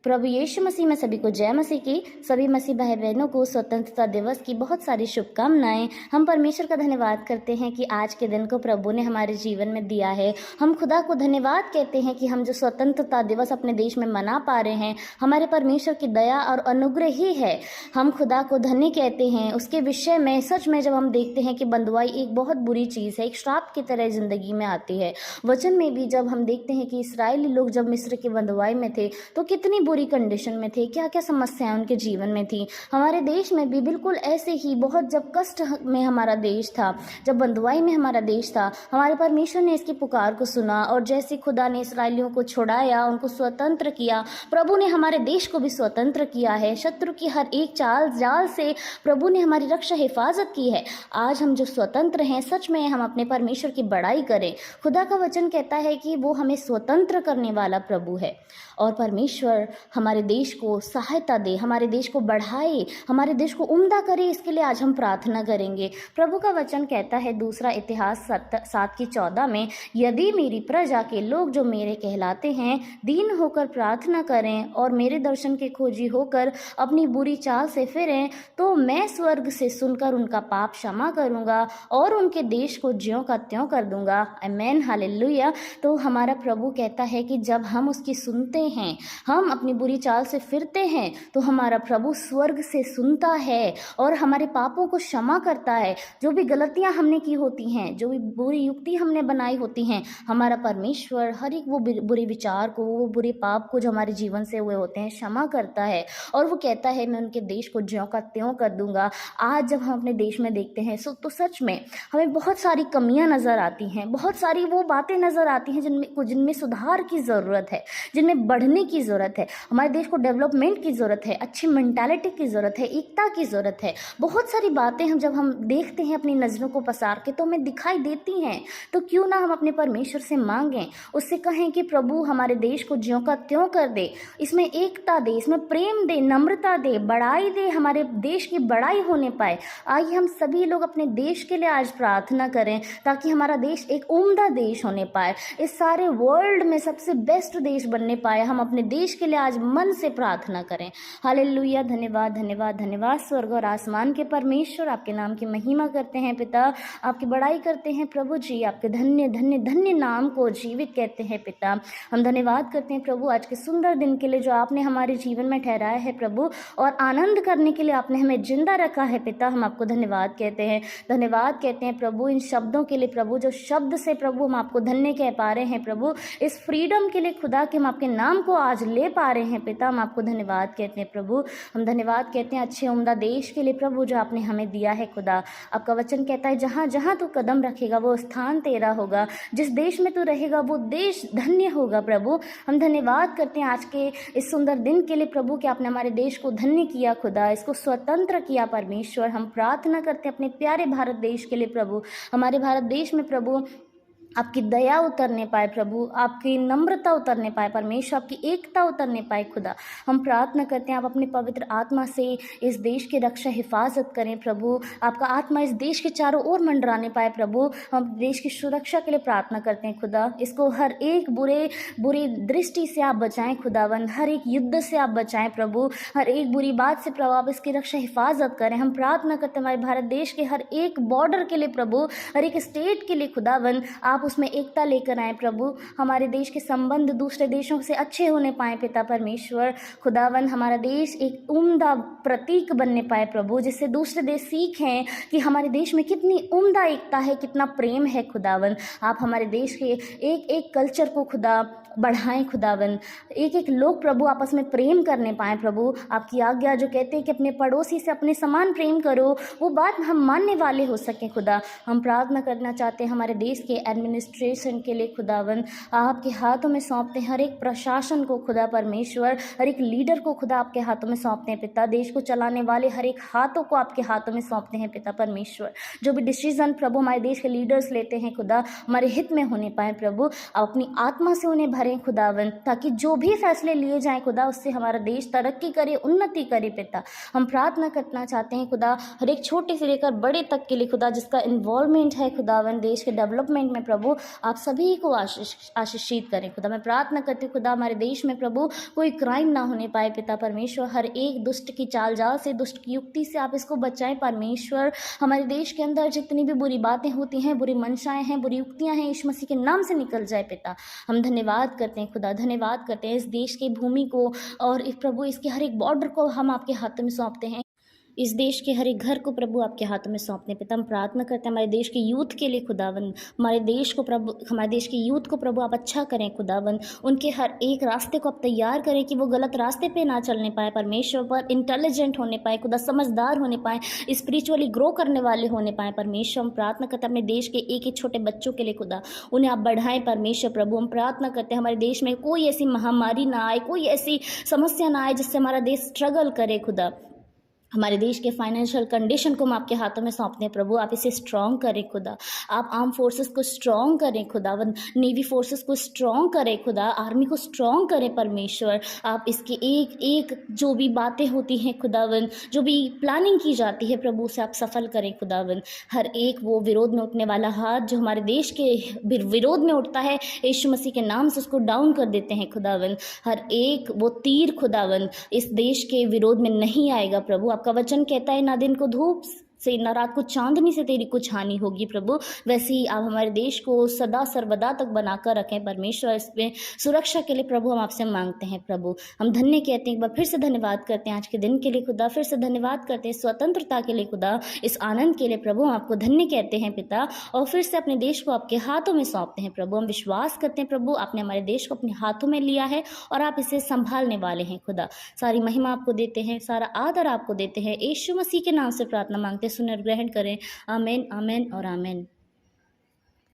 प्रभु यीशु मसीह में सभी को जय मसीह की। सभी मसीह भाई बहनों को स्वतंत्रता दिवस की बहुत सारी शुभकामनाएं। हम परमेश्वर का धन्यवाद करते हैं कि आज के दिन को प्रभु ने हमारे जीवन में दिया है। हम खुदा को धन्यवाद कहते हैं कि हम जो स्वतंत्रता दिवस अपने देश में मना पा रहे हैं, हमारे परमेश्वर की दया और अनुग्रह ही है। हम खुदा को धन्य कहते हैं। उसके विषय में सच में जब हम देखते हैं कि बंधुआई एक बहुत बुरी चीज़ है, एक श्राप की तरह जिंदगी में आती है। वचन में भी जब हम देखते हैं कि इस्राएली लोग जब मिस्र की बंधुआई में थे तो कितनी बुरी कंडीशन में थे, क्या क्या समस्याएं उनके जीवन में थी। हमारे देश में भी बिल्कुल ऐसे ही बहुत जब कष्ट में हमारा देश था, जब बंधुआई में हमारा देश था, हमारे परमेश्वर ने इसकी पुकार को सुना और जैसे खुदा ने इस्राएलियों को छुड़ाया, उनको स्वतंत्र किया, प्रभु ने हमारे देश को भी स्वतंत्र किया है। शत्रु की हर एक चाल जाल से प्रभु ने हमारी रक्षा हिफाजत की है। आज हम जो स्वतंत्र हैं, सच में हम अपने परमेश्वर की बड़ाई करें। खुदा का वचन कहता है कि वो हमें स्वतंत्र करने वाला प्रभु है और परमेश्वर हमारे देश को सहायता दे, हमारे देश को बढ़ाए, हमारे देश को उम्दा करे। इसके लिए आज हम प्रार्थना करेंगे। प्रभु का वचन कहता है दूसरा इतिहास 7:14 में, यदि मेरी प्रजा के लोग जो मेरे कहलाते हैं दीन होकर प्रार्थना करें और मेरे दर्शन के खोजी होकर अपनी बुरी चाल से फिरें, तो मैं स्वर्ग से सुनकर उनका पाप क्षमा करूंगा और उनके देश को ज्यों का त्यों कर दूंगा। आमीन, हालेलुया। तो हमारा प्रभु कहता है कि जब हम उसकी सुनते हैं, हम अपनी बुरी चाल से फिरते हैं, तो हमारा प्रभु स्वर्ग से सुनता है और हमारे पापों को क्षमा करता है। जो भी गलतियां हमने की होती हैं, जो भी बुरी युक्ति हमने बनाई होती हैं, हमारा परमेश्वर हर एक वो बुरे विचार को, वो बुरे पाप को जो हमारे जीवन से हुए होते हैं, क्षमा करता है और वो कहता है मैं उनके देश को ज्यों का त्यों कर दूंगा। आज जब हम अपने देश में देखते हैं तो सच में हमें बहुत सारी कमियां नजर आती हैं, बहुत सारी वो बातें नजर आती हैं जिनमें सुधार की ज़रूरत है, जिनमें बढ़ने की ज़रूरत है। हमारे देश को डेवलपमेंट की ज़रूरत है, अच्छी मेंटालिटी की ज़रूरत है, एकता की ज़रूरत है। बहुत सारी बातें जब हम देखते हैं अपनी नज़रों को पसार के तो हमें दिखाई देती हैं। तो क्यों ना हम अपने परमेश्वर से मांगें, उससे कहें कि प्रभु हमारे देश को ज्यों का त्यों कर दे, इसमें एकता दे, इसमें प्रेम दे, नम्रता दे, बढ़ाई दे, हमारे देश की बढ़ाई होने पाए। आइए हम सभी लोग अपने देश के लिए आज प्रार्थना करें ताकि हमारा देश एक उम्दा देश होने पाए, इस सारे वर्ल्ड में सबसे बेस्ट देश बनने पाए। हम अपने देश के लिए आज मन से प्रार्थना करें। हालेलुया। धन्यवाद धन्यवाद धन्यवाद स्वर्ग और आसमान के परमेश्वर, आपके नाम की महिमा करते हैं पिता, आपकी बड़ाई करते हैं प्रभु जी, आपके धन्य धन्य धन्य नाम को जीवित कहते हैं पिता। हम धन्यवाद करते हैं प्रभु आज के सुंदर दिन के लिए जो आपने हमारे जीवन में ठहराया है प्रभु, और आनंद करने के लिए आपने हमें जिंदा रखा है पिता। हम आपको धन्यवाद कहते हैं, धन्यवाद कहते हैं प्रभु इन शब्दों के लिए प्रभु, जो शब्द से प्रभु हम आपको धन्य कह पा रहे हैं प्रभु, इस फ्रीडम के लिए खुदा के हम आपके नाम को आज ले पा रहे हैं पिता। हम आपको धन्यवाद कहते हैं प्रभु। हम धन्यवाद कहते हैं अच्छे उम्दा देश के लिए प्रभु जो आपने हमें दिया है खुदा। आपका वचन कहता है जहाँ जहाँ तू कदम रखेगा वो स्थान तेरा होगा, जिस देश में तू रहेगा वो देश धन्य होगा प्रभु। हम धन्यवाद करते हैं आज के इस सुंदर दिन के लिए प्रभु कि आपने हमारे देश को धन्य किया खुदा, इसको स्वतंत्र किया परमेश्वर। हम प्रार्थना करते हैं अपने प्यारे भारत देश के लिए प्रभु, हमारे भारत देश में प्रभु आपकी दया उतरने पाए प्रभु, आपकी नम्रता उतरने पाए परमेश्वर, आपकी एकता उतरने पाए खुदा। हम प्रार्थना करते हैं आप अपने पवित्र आत्मा से इस देश की रक्षा हिफाजत करें प्रभु, आपका आत्मा इस देश के चारों ओर मंडराने पाए प्रभु। हम देश की सुरक्षा के लिए प्रार्थना करते हैं खुदा, इसको हर एक बुरी दृष्टि से आप बचाएं खुदावंद, हर एक युद्ध से आप बचाएं प्रभु, हर एक बुरी बात से प्रभु आप इसकी रक्षा हिफाजत करें। हम प्रार्थना करते हैं हमारे भारत देश के हर एक बॉर्डर के लिए प्रभु, हर एक स्टेट के लिए खुदावंद, आप उसमें एकता लेकर आए प्रभु। हमारे देश के संबंध दूसरे देशों से अच्छे होने पाए पिता परमेश्वर खुदावन, हमारा देश एक उम्दा प्रतीक बनने पाए प्रभु, जिससे दूसरे देश सीखें कि हमारे देश में कितनी उम्दा एकता है, कितना प्रेम है खुदावन। आप हमारे देश के एक एक कल्चर को खुदा बढ़ाएं खुदावन, एक एक लोग प्रभु आपस में प्रेम करने पाए प्रभु। आपकी आज्ञा जो कहते हैं कि अपने पड़ोसी से अपने समान प्रेम करो, वो बात हम मानने वाले हो सके खुदा। हम प्रार्थना करना चाहते हैं हमारे देश के एडमिनिस्ट्रेशन के लिए खुदावन, आपके हाथों में सौंपते हैं हर एक प्रशासन को खुदा परमेश्वर, हर एक लीडर को खुदा आपके हाथों में सौंपते हैं पिता, देश को चलाने वाले हर एक हाथों को आपके हाथों में सौंपते हैं पिता परमेश्वर। जो भी डिसीजन प्रभु हमारे देश के लीडर्स लेते हैं खुदा हमारे हित में होने पाए प्रभु, आप अपनी आत्मा से उन्हें भरें सुधारें खुदावन, ताकि जो भी फैसले लिए जाएं खुदा, उससे हमारा देश तरक्की करे, उन्नति करे पिता। हम प्रार्थना करना चाहते हैं खुदा, हर एक छोटे से लेकर बड़े तक के लिए खुदा, जिसका इन्वॉल्वमेंट है खुदावन देश के डेवलपमेंट में प्रभु, आप सभी को आशीषित करें खुदा। मैं प्रार्थना करती हूँ खुदा, हमारे देश में प्रभु कोई क्राइम ना होने पाए पिता परमेश्वर। हर एक दुष्ट की चाल जाल से, दुष्ट की युक्ति से आप इसको बचाएं परमेश्वर। हमारे देश के अंदर जितनी भी बुरी बातें होती हैं, बुरी मंशाएं हैं, बुरी युक्तियां हैं, यीशु मसीह के नाम से निकल जाए पिता। हम धन्यवाद करते हैं खुदा, धन्यवाद करते हैं इस देश की भूमि को और प्रभु इसके हर एक बॉर्डर को हम आपके हाथों में सौंपते हैं। इस देश के हर एक घर को प्रभु आपके हाथों में सौंपने पिता। हम प्रार्थना करते हैं हमारे देश के यूथ के लिए खुदावन, हमारे देश को प्रभु, हमारे देश के यूथ को प्रभु आप अच्छा करें खुदावन। उनके हर एक रास्ते को आप तैयार करें कि वो गलत रास्ते पे ना चलने पाए परमेश्वर, पर इंटेलिजेंट होने पाए खुदा, समझदार होने पाए, स्पिरिचुअली ग्रो करने वाले होने पाए परमेश्वर। हम प्रार्थना करते हैं अपने देश के एक एक छोटे बच्चों के लिए खुदा, उन्हें आप बढ़ाएं परमेश्वर प्रभु। हम प्रार्थना करते हैं हमारे देश में कोई ऐसी महामारी ना आए, कोई ऐसी समस्या ना आए जिससे हमारा देश स्ट्रगल करे खुदा। हमारे देश के फाइनेंशियल कंडीशन को हम आपके हाथों में सौंपते हैं प्रभु, आप इसे स्ट्रॉन्ग करें खुदा। आप आर्म फोर्सेस को स्ट्रॉन्ग करें खुदावन, नेवी फोर्सेस को स्ट्रॉन्ग करें खुदा, आर्मी को स्ट्रॉन्ग करें परमेश्वर। आप इसके एक एक जो भी बातें होती हैं खुदावन, जो भी प्लानिंग की जाती है प्रभु, उसे आप सफल करें खुदावन। हर एक वो विरोध में उठने वाला हाथ जो हमारे देश के विरोध में उठता है, यीशु मसीह के नाम से उसको डाउन कर देते हैं खुदावन। हर एक वो तीर खुदावन इस देश के विरोध में नहीं आएगा प्रभु। आपका वचन कहता है ना दिन को धूप से ना रात को चांदनी से तेरी कुछ हानि होगी प्रभु। वैसे ही आप हमारे देश को सदा सर्वदा तक बनाकर रखें परमेश्वर। इसमें सुरक्षा के लिए प्रभु हम आपसे मांगते हैं प्रभु। हम धन्य कहते हैं, एक बार फिर से धन्यवाद करते हैं आज के दिन के लिए खुदा, फिर से धन्यवाद करते हैं स्वतंत्रता के लिए खुदा, इस आनंद के लिए प्रभु हम आपको धन्य कहते हैं पिता। और फिर से अपने देश को आपके हाथों में सौंपते हैं प्रभु। हम विश्वास करते हैं प्रभु, आपने हमारे देश को अपने हाथों में लिया है और आप इसे संभालने वाले हैं खुदा। सारी महिमा आपको देते हैं, सारा आदर आपको देते हैं। यीशु मसीह के नाम से प्रार्थना मांगते हैं, सुन और ग्रहण करें। आमीन, आमीन और आमीन।